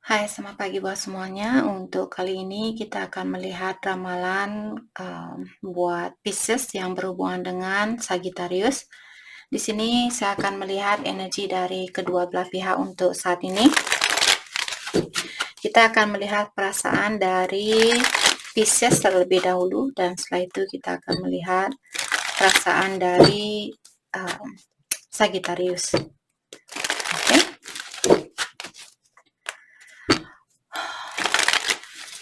Hai, selamat pagi buat semuanya. Untuk kali ini kita akan melihat ramalan buat Pisces yang berhubungan dengan Sagittarius. Di sini saya akan melihat energi dari kedua belah pihak untuk saat ini. Kita akan melihat perasaan dari Pisces terlebih dahulu dan setelah itu kita akan melihat perasaan dari Sagittarius. Oke.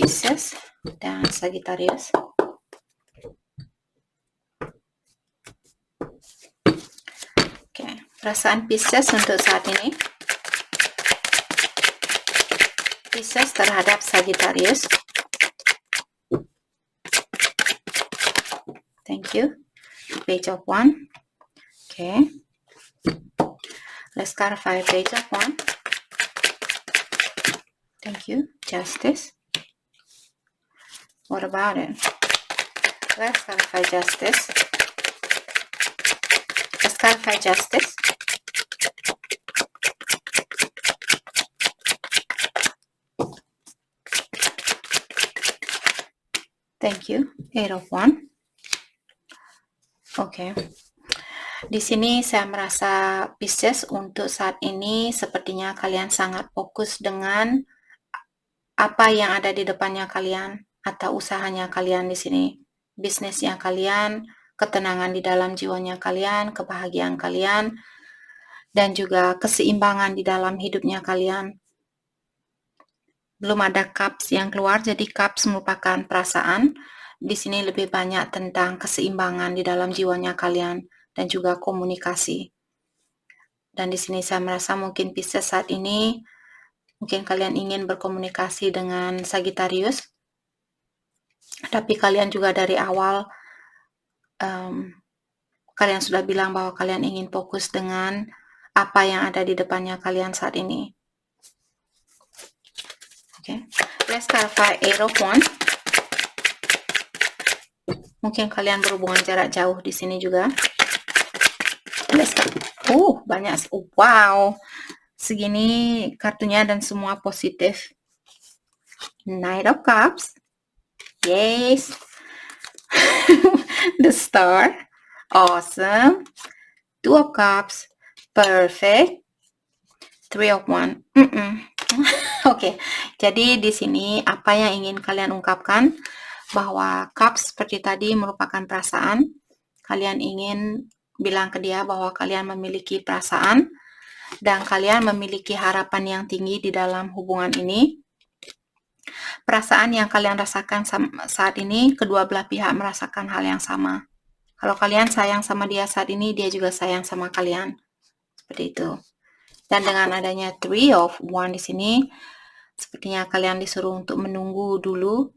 Pisces dan Sagittarius. Oke, perasaan Pisces untuk saat ini. Pisces terhadap Sagittarius. Thank you. Page of One. Okay. Let's clarify page of One. Thank you. Justice. What about it? Let's clarify Justice. Let's clarify Justice. Thank you. Eight of One. Oke. Di sini saya merasa Pisces untuk saat ini sepertinya kalian sangat fokus dengan apa yang ada di depannya kalian atau usahanya kalian di sini, bisnisnya kalian, ketenangan di dalam jiwanya kalian, kebahagiaan kalian, dan juga keseimbangan di dalam hidupnya kalian. Belum ada cups yang keluar, jadi cups merupakan perasaan. Di sini lebih banyak tentang keseimbangan di dalam jiwanya kalian dan juga komunikasi. Dan di sini saya merasa mungkin Pisces saat ini mungkin kalian ingin berkomunikasi dengan Sagittarius, tapi kalian juga dari awal kalian sudah bilang bahwa kalian ingin fokus dengan apa yang ada di depannya kalian saat ini. Okay. Let's clarify Eight of One. Mungkin kalian berhubungan jarak jauh di sini juga. Banyak. Wow. Segini kartunya dan semua positif. Knight of Cups. Yes. The Star. Awesome. Two of Cups. Perfect. Three of One. Oke, jadi di sini apa yang ingin kalian ungkapkan bahwa cups seperti tadi merupakan perasaan. Kalian ingin bilang ke dia bahwa kalian memiliki perasaan dan kalian memiliki harapan yang tinggi di dalam hubungan ini. Perasaan yang kalian rasakan saat ini, kedua belah pihak merasakan hal yang sama. Kalau kalian sayang sama dia saat ini, dia juga sayang sama kalian. Seperti itu. Dan dengan adanya Three of One di sini, sepertinya kalian disuruh untuk menunggu dulu.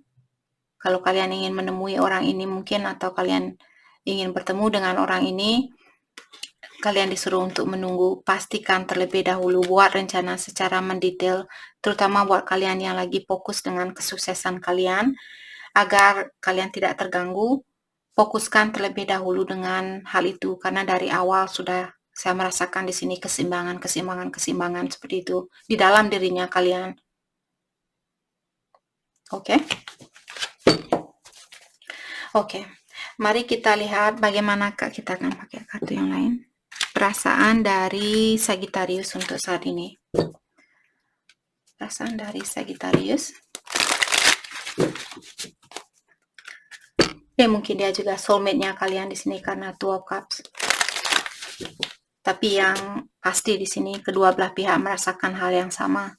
Kalau kalian ingin menemui orang ini mungkin, atau kalian ingin bertemu dengan orang ini, kalian disuruh untuk menunggu. Pastikan terlebih dahulu, buat rencana secara mendetail, terutama buat kalian yang lagi fokus dengan kesuksesan kalian, agar kalian tidak terganggu. Fokuskan terlebih dahulu dengan hal itu, karena dari awal sudah saya merasakan di sini keseimbangan seperti itu di dalam dirinya kalian. Oke. Mari kita lihat bagaimana kita akan pakai kartu yang lain. Perasaan dari Sagittarius untuk saat ini. Perasaan dari Sagittarius. Mungkin dia juga soulmate-nya kalian di sini karena Two of Cups. Tapi yang pasti di sini kedua belah pihak merasakan hal yang sama.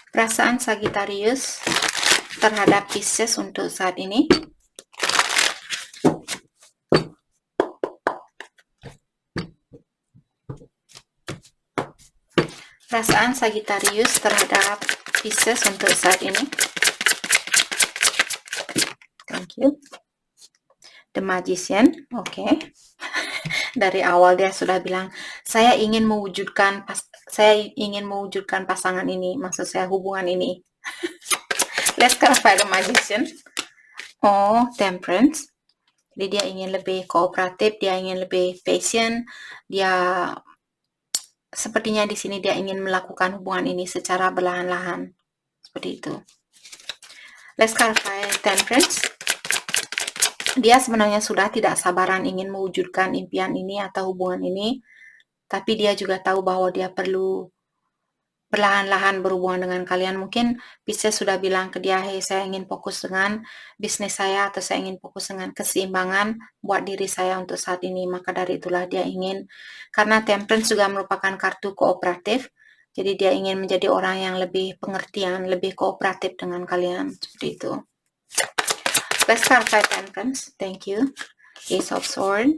Perasaan Sagittarius terhadap Pisces untuk saat ini. Perasaan Sagittarius terhadap Pisces untuk saat ini. Thank you. The Magician. Oke. Dari awal dia sudah bilang, saya ingin mewujudkan pasangan ini, maksud saya hubungan ini. Let's clarify the Magician. Temperance. Jadi dia ingin lebih kooperatif, dia ingin lebih patient, dia sepertinya di sini dia ingin melakukan hubungan ini secara perlahan-lahan. Seperti itu. Let's clarify Temperance. Dia sebenarnya sudah tidak sabaran ingin mewujudkan impian ini atau hubungan ini, tapi dia juga tahu bahwa dia perlu perlahan-lahan berhubungan dengan kalian. Mungkin Pisces sudah bilang ke dia, hey, saya ingin fokus dengan bisnis saya, atau saya ingin fokus dengan keseimbangan buat diri saya untuk saat ini. Maka dari itulah dia ingin, karena Temperance juga merupakan kartu kooperatif, jadi dia ingin menjadi orang yang lebih pengertian, lebih kooperatif dengan kalian. Seperti itu. Let's clarify Temperance. Thank you. Ace of Swords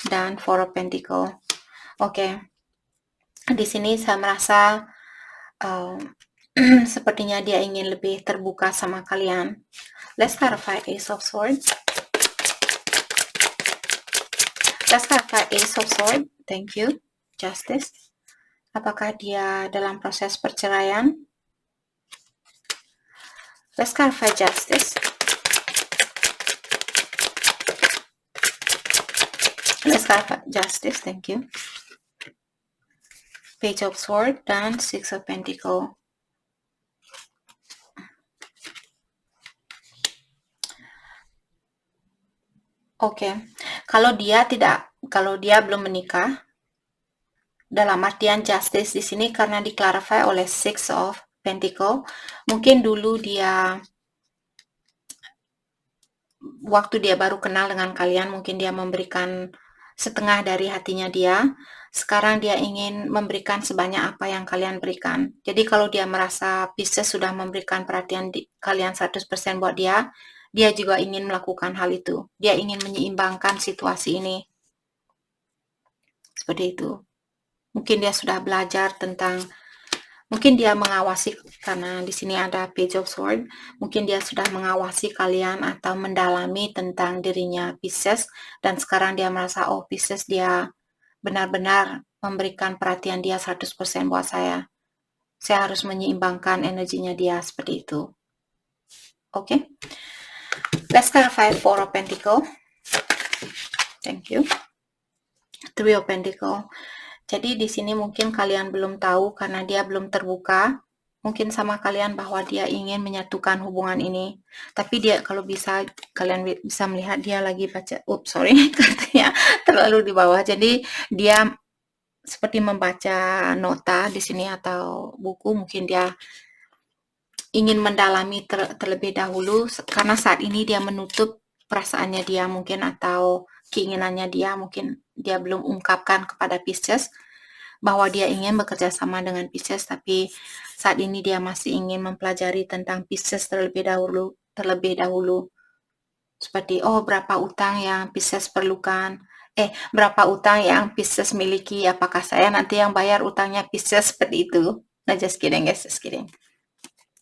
dan Four of Pentacles. Oke. Di sini saya merasa sepertinya dia ingin lebih terbuka sama kalian. Let's clarify Ace of Swords. Let's clarify Ace of Swords. Thank you. Justice. Apakah dia dalam proses perceraian? Let's clarify Justice. Let's clarify Justice. Thank you. Page of Swords dan Six of Pentacles. Oke, kalau dia belum menikah, dalam artian Justice di sini karena diklarify oleh Six of Pentacles, mungkin dulu waktu dia baru kenal dengan kalian, mungkin dia memberikan setengah dari hatinya dia. Sekarang dia ingin memberikan sebanyak apa yang kalian berikan. Jadi kalau dia merasa Pisces sudah memberikan perhatian kalian 100% buat dia juga ingin melakukan hal itu. Dia ingin menyeimbangkan situasi ini. Seperti itu. Mungkin dia sudah belajar tentang, mungkin dia mengawasi, karena di sini ada Page of Swords, mungkin dia sudah mengawasi kalian atau mendalami tentang dirinya Pisces, dan sekarang dia merasa, oh Pisces dia benar-benar memberikan perhatian dia 100% buat saya. Saya harus menyeimbangkan energinya dia, seperti itu. Oke. Let's clarify Four of Pentacles. Thank you. Three of Pentacles. Jadi di sini mungkin kalian belum tahu karena dia belum terbuka mungkin sama kalian bahwa dia ingin menyatukan hubungan ini. Tapi dia kalau bisa kalian bisa melihat dia lagi baca, sorry, katanya terlalu di bawah. Jadi dia seperti membaca nota di sini atau buku, mungkin dia ingin mendalami terlebih dahulu karena saat ini dia menutup perasaannya dia mungkin atau keinginannya dia, mungkin dia belum ungkapkan kepada Pisces bahwa dia ingin bekerja sama dengan Pisces, tapi saat ini dia masih ingin mempelajari tentang Pisces terlebih dahulu. Seperti, oh berapa utang yang Pisces perlukan, berapa utang yang Pisces miliki, apakah saya nanti yang bayar utangnya Pisces, seperti itu. Nah, just kidding guys, just kidding.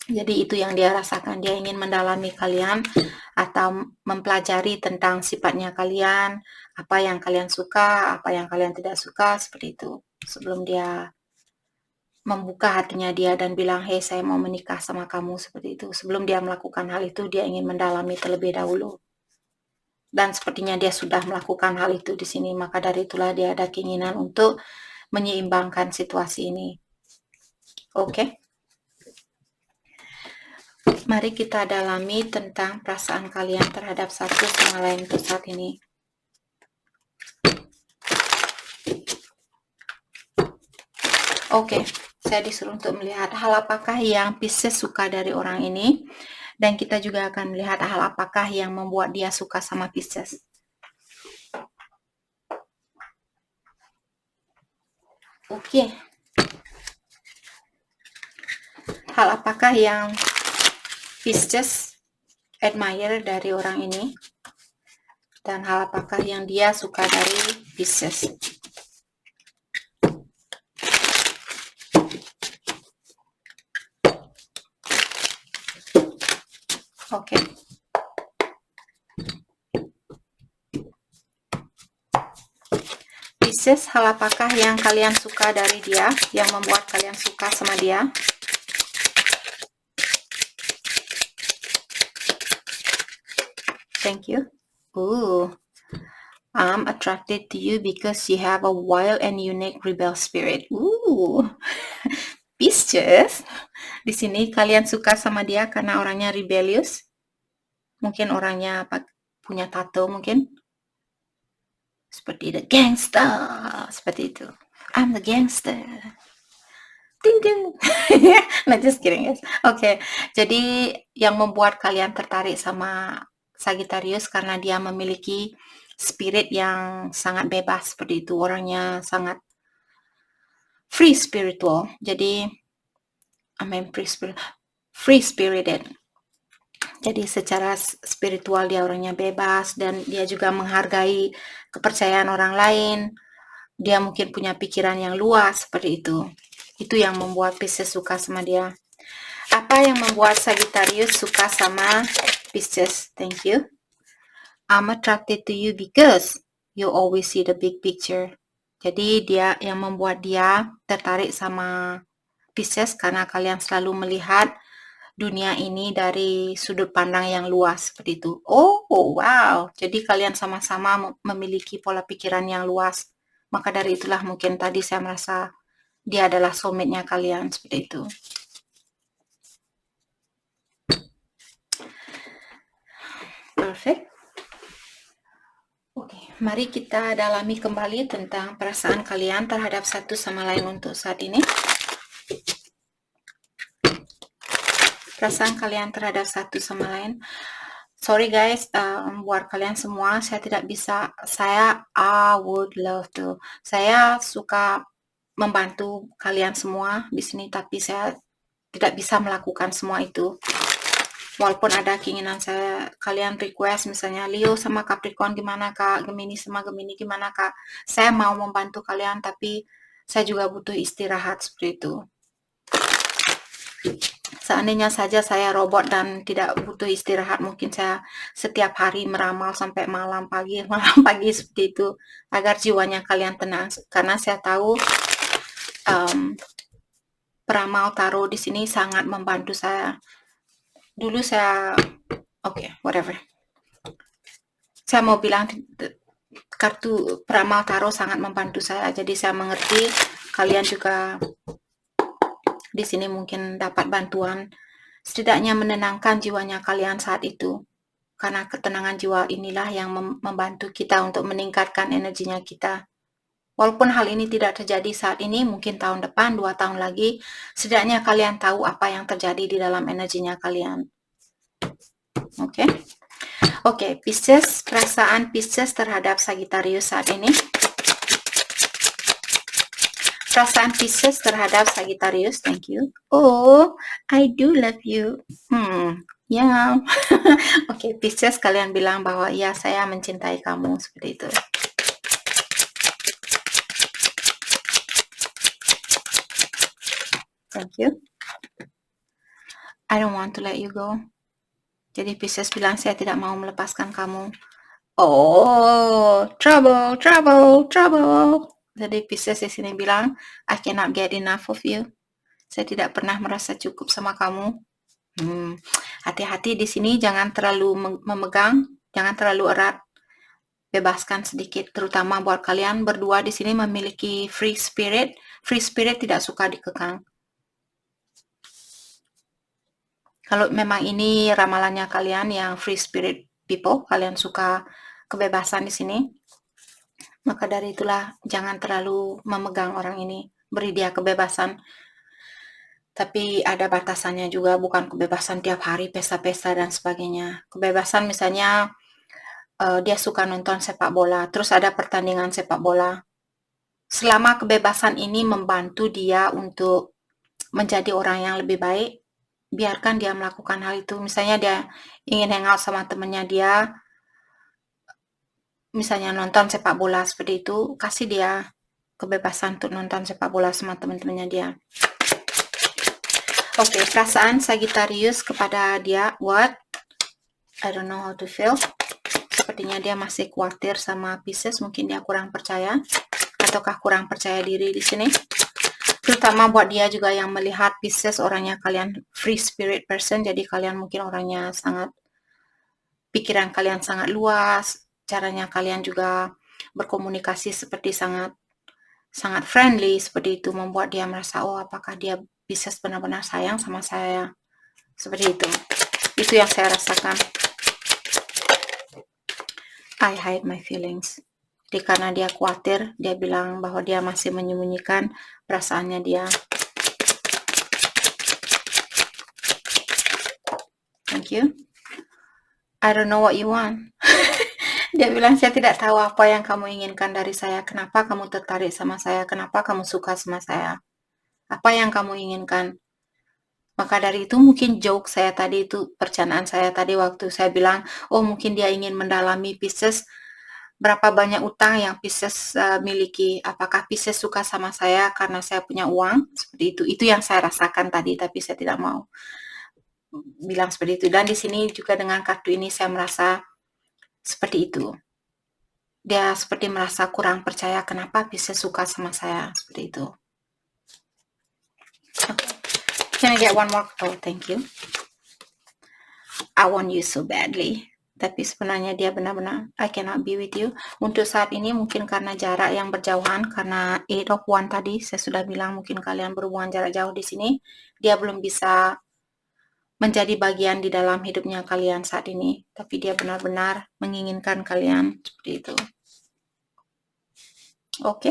Jadi itu yang dia rasakan, dia ingin mendalami kalian atau mempelajari tentang sifatnya kalian, apa yang kalian suka, apa yang kalian tidak suka, seperti itu. Sebelum dia membuka hatinya dia dan bilang, hey saya mau menikah sama kamu, seperti itu. Sebelum dia melakukan hal itu, dia ingin mendalami terlebih dahulu. Dan sepertinya dia sudah melakukan hal itu di sini, maka dari itulah dia ada keinginan untuk menyeimbangkan situasi ini. Oke. Mari kita dalami tentang perasaan kalian terhadap satu sama lain untuk saat ini. Oke, saya disuruh untuk melihat hal apakah yang Pisces suka dari orang ini. Dan kita juga akan melihat hal apakah yang membuat dia suka sama Pisces. Oke. Hal apakah yang Pisces admire dari orang ini? Dan hal apakah yang dia suka dari Pisces? Oke. Pisces, hal apakah yang kalian suka dari dia, yang membuat kalian suka sama dia? Thank you. I'm attracted to you because you have a wild and unique rebel spirit. Pisces. Di sini kalian suka sama dia karena orangnya rebellious. Mungkin orangnya punya tato mungkin. Seperti the gangster. Seperti itu. I'm the gangster. Ding ding. Nah, just kidding guys. Oke, jadi yang membuat kalian tertarik sama Sagittarius karena dia memiliki spirit yang sangat bebas seperti itu. Orangnya sangat free spiritual. Jadi free spirited. Jadi secara spiritual dia orangnya bebas dan dia juga menghargai kepercayaan orang lain. Dia mungkin punya pikiran yang luas seperti itu. Itu yang membuat Pisces suka sama dia. Apa yang membuat Sagittarius suka sama Pisces? Thank you. I'm attracted to you because you always see the big picture. Jadi dia yang membuat dia tertarik sama Pisces karena kalian selalu melihat dunia ini dari sudut pandang yang luas seperti itu. Oh, wow. Jadi kalian sama-sama memiliki pola pikiran yang luas. Maka dari itulah mungkin tadi saya merasa dia adalah soulmate-nya kalian seperti itu. Perfect. Oke, mari kita dalami kembali tentang perasaan kalian terhadap satu sama lain untuk saat ini. Perasaan kalian terhadap satu sama lain. Sorry guys, buat kalian semua, saya tidak bisa, I would love to. Saya suka membantu kalian semua di sini, tapi saya tidak bisa melakukan semua itu. Walaupun ada keinginan saya, kalian request misalnya Leo sama Capricorn gimana kak, Gemini sama Gemini gimana kak. Saya mau membantu kalian, tapi saya juga butuh istirahat seperti itu. Seandainya saja saya robot dan tidak butuh istirahat, mungkin saya setiap hari meramal sampai malam pagi seperti itu, agar jiwanya kalian tenang. Karena saya tahu peramal tarot di sini sangat membantu saya. Dulu saya, whatever. Saya mau bilang kartu peramal tarot sangat membantu saya, jadi saya mengerti kalian juga di sini mungkin dapat bantuan, setidaknya menenangkan jiwanya kalian saat itu. Karena ketenangan jiwa inilah yang membantu kita untuk meningkatkan energinya kita. Walaupun hal ini tidak terjadi saat ini, mungkin tahun depan, 2 tahun lagi, setidaknya kalian tahu apa yang terjadi di dalam energinya kalian. Oke, Pisces, perasaan Pisces terhadap Sagittarius saat ini. Perasaan Pisces terhadap Sagittarius, thank you. Oh, I do love you. Ya. Oke, Pisces, kalian bilang bahwa ya saya mencintai kamu, seperti itu. Thank you. I don't want to let you go. Jadi Pisces bilang saya tidak mau melepaskan kamu. Oh, trouble. Jadi Pisces di sini bilang, I cannot get enough of you. Saya tidak pernah merasa cukup sama kamu. Hati-hati di sini, jangan terlalu memegang, jangan terlalu erat. Bebaskan sedikit, terutama buat kalian berdua di sini memiliki free spirit. Free spirit tidak suka dikekang. Kalau memang ini ramalannya kalian yang free spirit people, kalian suka kebebasan di sini, maka dari itulah jangan terlalu memegang orang ini, beri dia kebebasan. Tapi ada batasannya juga, bukan kebebasan tiap hari pesta-pesta dan sebagainya. Kebebasan misalnya dia suka nonton sepak bola, terus ada pertandingan sepak bola. Selama kebebasan ini membantu dia untuk menjadi orang yang lebih baik, biarkan dia melakukan hal itu. Misalnya dia ingin hangout sama temannya dia, misalnya nonton sepak bola seperti itu, kasih dia kebebasan untuk nonton sepak bola sama teman-temannya dia. Oke, perasaan Sagittarius kepada dia, what? I don't know how to feel. Sepertinya dia masih khawatir sama Pisces, mungkin dia kurang percaya, ataukah kurang percaya diri di sini. Terutama buat dia juga yang melihat Pisces orangnya kalian free spirit person, jadi kalian mungkin orangnya sangat, pikiran kalian sangat luas, caranya kalian juga berkomunikasi seperti sangat friendly seperti itu, membuat dia merasa, oh apakah dia Pisces benar-benar sayang sama saya, seperti itu. Itu yang saya rasakan. I hide my feelings. Jadi karena dia khawatir, dia bilang bahwa dia masih menyembunyikan perasaannya dia. Thank you. I don't know what you want. Dia bilang, saya tidak tahu apa yang kamu inginkan dari saya. Kenapa kamu tertarik sama saya? Kenapa kamu suka sama saya? Apa yang kamu inginkan? Maka dari itu mungkin joke saya tadi itu, percandaan saya tadi waktu saya bilang, oh mungkin dia ingin mendalami Pisces, berapa banyak utang yang Pisces miliki. Apakah Pisces suka sama saya karena saya punya uang? Seperti itu. Itu yang saya rasakan tadi, tapi saya tidak mau bilang seperti itu. Dan di sini juga dengan kartu ini saya merasa seperti itu. Dia seperti merasa kurang percaya kenapa Pisces suka sama saya, seperti itu. Okay. Can I get one more? Oh, thank you. I want you so badly. Tapi sebenarnya dia benar-benar, I cannot be with you. Untuk saat ini mungkin karena jarak yang berjauhan, karena 8 of Wands tadi, saya sudah bilang mungkin kalian berhubungan jarak jauh di sini. Dia belum bisa menjadi bagian di dalam hidupnya kalian saat ini. Tapi dia benar-benar menginginkan kalian seperti itu. Oke.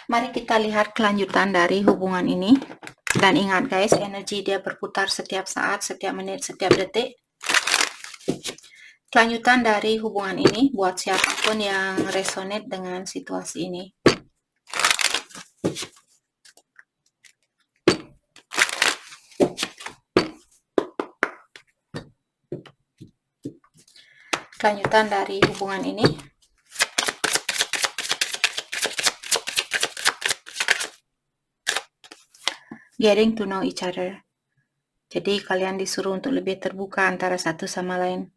Mari kita lihat kelanjutan dari hubungan ini. Dan ingat guys, energi dia berputar setiap saat, setiap menit, setiap detik. Kelanjutan dari hubungan ini buat siapapun yang resonate dengan situasi ini. Kelanjutan dari hubungan ini. Getting to know each other. Jadi kalian disuruh untuk lebih terbuka antara satu sama lain.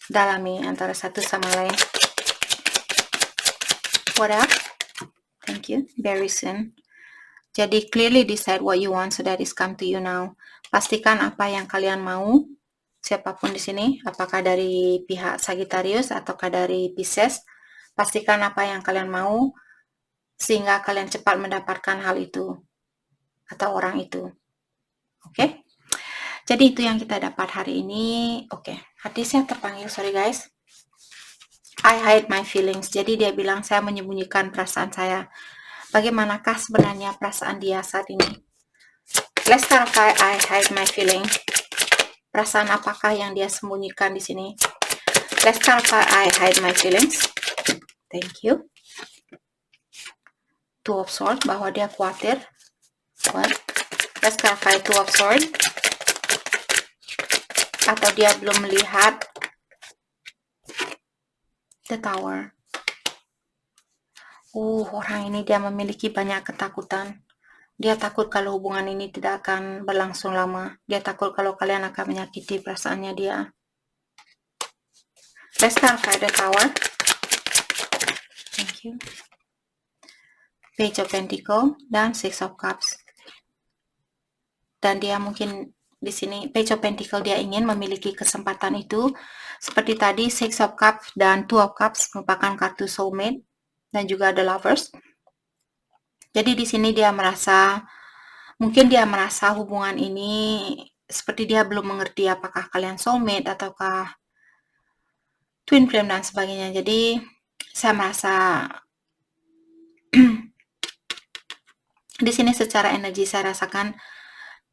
Dalami antara satu sama lain. What else? Thank you. Very soon. Jadi clearly decide what you want so that it's come to you now. Pastikan apa yang kalian mau. Siapapun di sini, apakah dari pihak Sagittarius ataukah dari Pisces, pastikan apa yang kalian mau sehingga kalian cepat mendapatkan hal itu atau orang itu. Oke? Jadi itu yang kita dapat hari ini. Oke, hati saya terpanggil, sorry guys. I hide my feelings. Jadi dia bilang saya menyembunyikan perasaan saya. Bagaimanakah sebenarnya perasaan dia saat ini? Let's clarify. I hide my feelings. Perasaan apakah yang dia sembunyikan di sini? Let's clarify. I hide my feelings. Thank you. Two of Swords, bahwa dia khawatir. What? Let's clarify. Two of Swords. Atau dia belum melihat the Tower. Orang ini dia memiliki banyak ketakutan. Dia takut kalau hubungan ini tidak akan berlangsung lama. Dia takut kalau kalian akan menyakiti perasaannya dia. Let's clarify the Tower. Thank you. Page of Pentacles dan Six of Cups. Dan dia mungkin di sini Page of Pentacles dia ingin memiliki kesempatan itu. Seperti tadi Six of Cups dan Two of Cups merupakan kartu soulmate dan juga The Lovers. Jadi di sini dia merasa, mungkin dia merasa hubungan ini seperti dia belum mengerti apakah kalian soulmate ataukah twin flame dan sebagainya. Jadi saya merasa di sini secara energi saya rasakan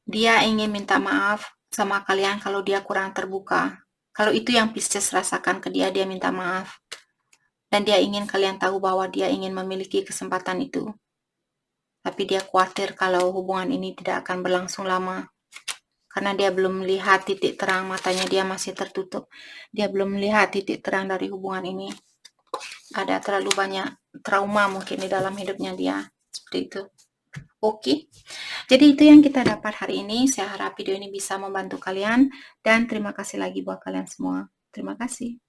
dia ingin minta maaf sama kalian kalau dia kurang terbuka. Kalau itu yang Pisces rasakan ke dia, dia minta maaf. Dan dia ingin kalian tahu bahwa dia ingin memiliki kesempatan itu. Tapi dia khawatir kalau hubungan ini tidak akan berlangsung lama. Karena dia belum melihat titik terang, matanya dia masih tertutup. Dia belum melihat titik terang dari hubungan ini. Ada terlalu banyak trauma mungkin di dalam hidupnya dia. Seperti itu. Oke. Jadi itu yang kita dapat hari ini. Saya harap video ini bisa membantu kalian. Dan terima kasih lagi buat kalian semua. Terima kasih.